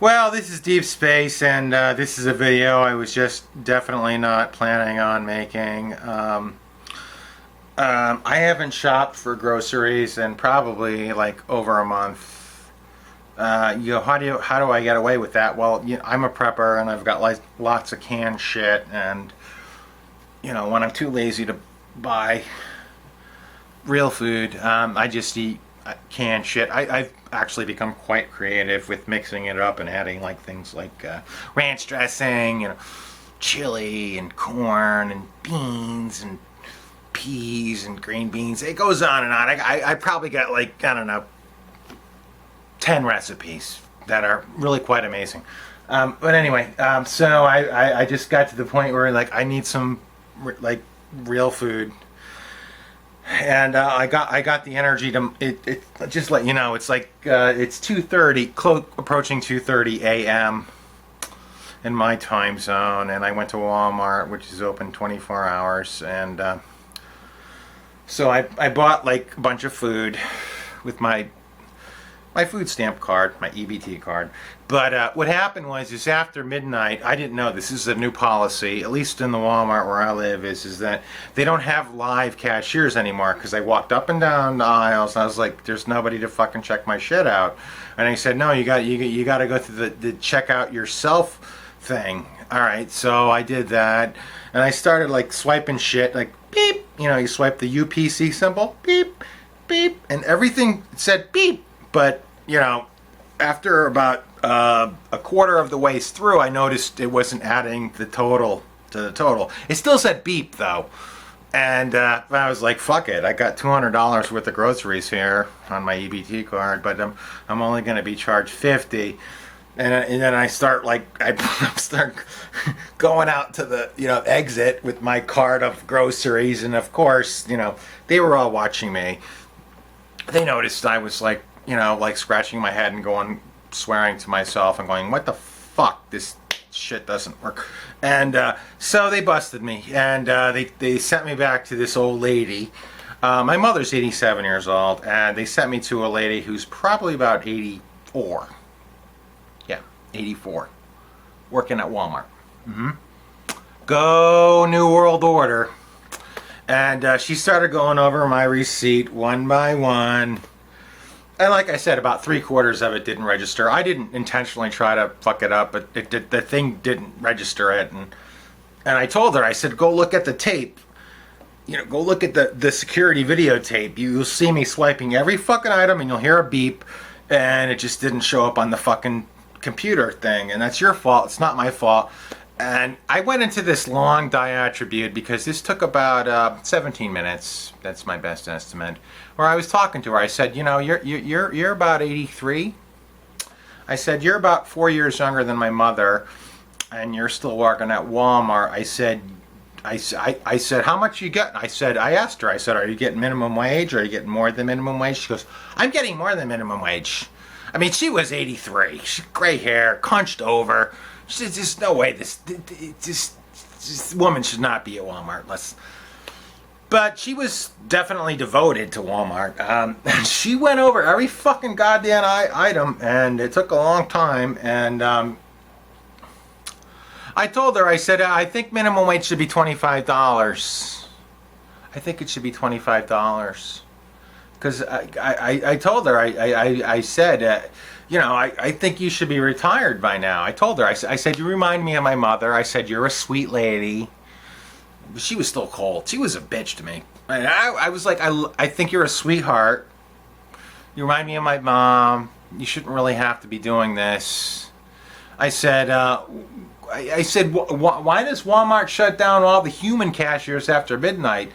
Well, this is Deep Space, and this is a video I was just definitely not planning on making. I haven't shopped for groceries in probably like over a month. How do I get away with that? Well, I'm a prepper, and I've got like lots of canned shit, and when I'm too lazy to buy real food, I just eat canned shit. I've actually become quite creative with mixing it up and adding like things like ranch dressing, chili and corn and beans and peas and green beans. It goes on and on. I probably got like, I don't know, 10 recipes that are really quite amazing. But anyway, so I just got to the point where like I need some like real food. And I got the energy to it just let you know it's like it's 2:30, approaching 2:30 a.m. in my time zone, and I went to Walmart, which is open 24 hours, and so I bought like a bunch of food with my food stamp card, my EBT card. But what happened was, is after midnight, I didn't know this is a new policy, at least in the Walmart where I live, is that they don't have live cashiers anymore. Because I walked up and down the aisles, and I was like, "There's nobody to fucking check my shit out." And they said, "No, you got to go through the check out yourself thing." All right, so I did that, and I started like swiping shit, like beep. You swipe the UPC symbol, beep, beep, and everything said beep, but after about a quarter of the way through, I noticed it wasn't adding the total to the total. It still said beep though, and I was like, "Fuck it! I got $200 worth of groceries here on my EBT card, but I'm only going to be charged $50." And then I start start going out to the exit with my cart of groceries, and of course they were all watching me. They noticed I was like scratching my head and swearing to myself and going, "What the fuck? This shit doesn't work." And so they busted me, and they sent me back to this old lady. My mother's 87 years old, and they sent me to a lady who's probably about 84. Yeah, 84. Working at Walmart. Go New World Order. And she started going over my receipt one by one. And like I said, about 3/4 of it didn't register. I didn't intentionally try to fuck it up, but the thing didn't register it. And I told her, I said, "Go look at the tape. Go look at the security videotape. You'll see me swiping every fucking item, and you'll hear a beep, and it just didn't show up on the fucking computer thing. And that's your fault. It's not my fault." And I went into this long diatribe because this took about 17 minutes. That's my best estimate. Where I was talking to her, I said, "You're about 83." I said, "You're about 4 years younger than my mother, and you're still working at Walmart." I said, "How much you get?" I asked her, I said, "Are you getting minimum wage, or are you getting more than minimum wage?" She goes, "I'm getting more than minimum wage." I mean, she was 83. She gray hair, hunched over. There's just no way this woman should not be at Walmart. But she was definitely devoted to Walmart. She went over every fucking goddamn item, and it took a long time. And I told her, I said, "I think minimum wage should be $25. I think it should be $25. Because I told her, I said, I think you should be retired by now. I told her, I said, "You remind me of my mother." I said, "You're a sweet lady." She was still cold. She was a bitch to me. And I was like, I think you're a sweetheart. You remind me of my mom. You shouldn't really have to be doing this. I said, why does Walmart shut down all the human cashiers after midnight?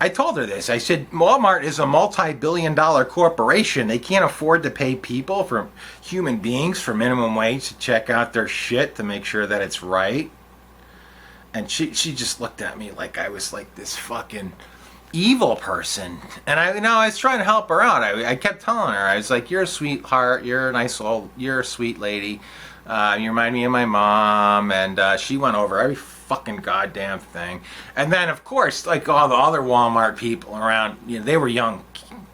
I told her this. I said, Walmart is a multi-billion-dollar corporation. They can't afford to pay people, for human beings, for minimum wage to check out their shit to make sure that it's right. And she just looked at me like I was like this fucking evil person. And I was trying to help her out. I kept telling her, I was like, "You're a sweetheart. You're a sweet lady. You remind me of my mom." And she went over every fucking goddamn thing. And then, of course, like all the other Walmart people around, they were young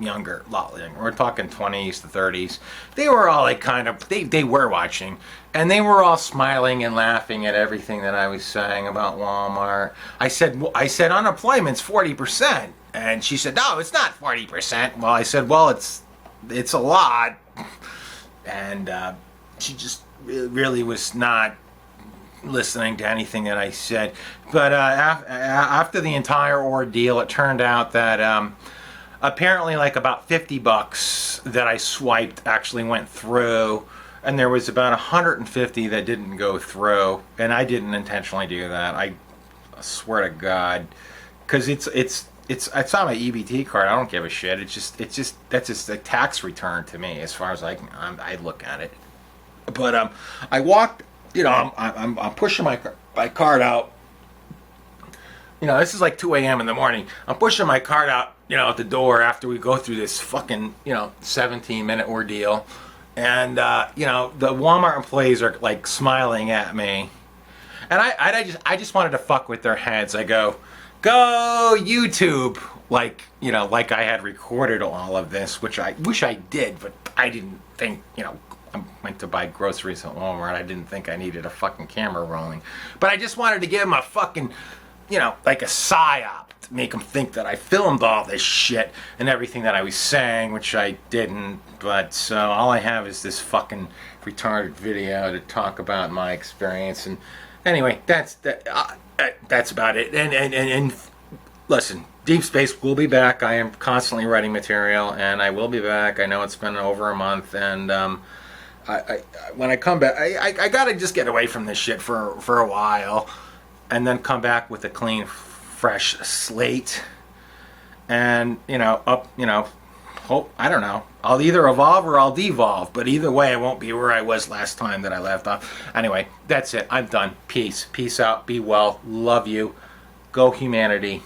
younger, a lot younger. We're talking 20s to 30s. They were all like kind of, they were watching, and they were all smiling and laughing at everything that I was saying about Walmart. I said unemployment's 40%, and she said, no, it's not 40%. Well, I said, well, it's a lot, and she just really was not listening to anything that I said. But after the entire ordeal, it turned out that apparently like about $50 that I swiped actually went through, and there was about 150 that didn't go through, and I didn't intentionally do that. I swear to God, because it's on my EBT card. I don't give a shit. It's just that's just a tax return to me, as far as I look at it. But I walked. I'm pushing my card out. This is like 2 a.m. in the morning. I'm pushing my card out, at the door after we go through this fucking, 17-minute ordeal. And, the Walmart employees are like smiling at me. And I just wanted to fuck with their heads. I go YouTube. Like I had recorded all of this, which I wish I did, but I didn't think, I went to buy groceries at Walmart. I didn't think I needed a fucking camera rolling. But I just wanted to give them a fucking, like a psyop to make them think that I filmed all this shit and everything that I was saying, which I didn't. But so all I have is this fucking retarded video to talk about my experience. And anyway, that's about it. And listen, Deep Space will be back. I am constantly writing material, and I will be back. I know it's been over a month, and when I come back, I gotta just get away from this shit for a while, and then come back with a clean, fresh slate, and hope, I don't know. I'll either evolve or I'll devolve, but either way, I won't be where I was last time that I left off. Anyway, that's it. I'm done. Peace out. Be well. Love you. Go humanity.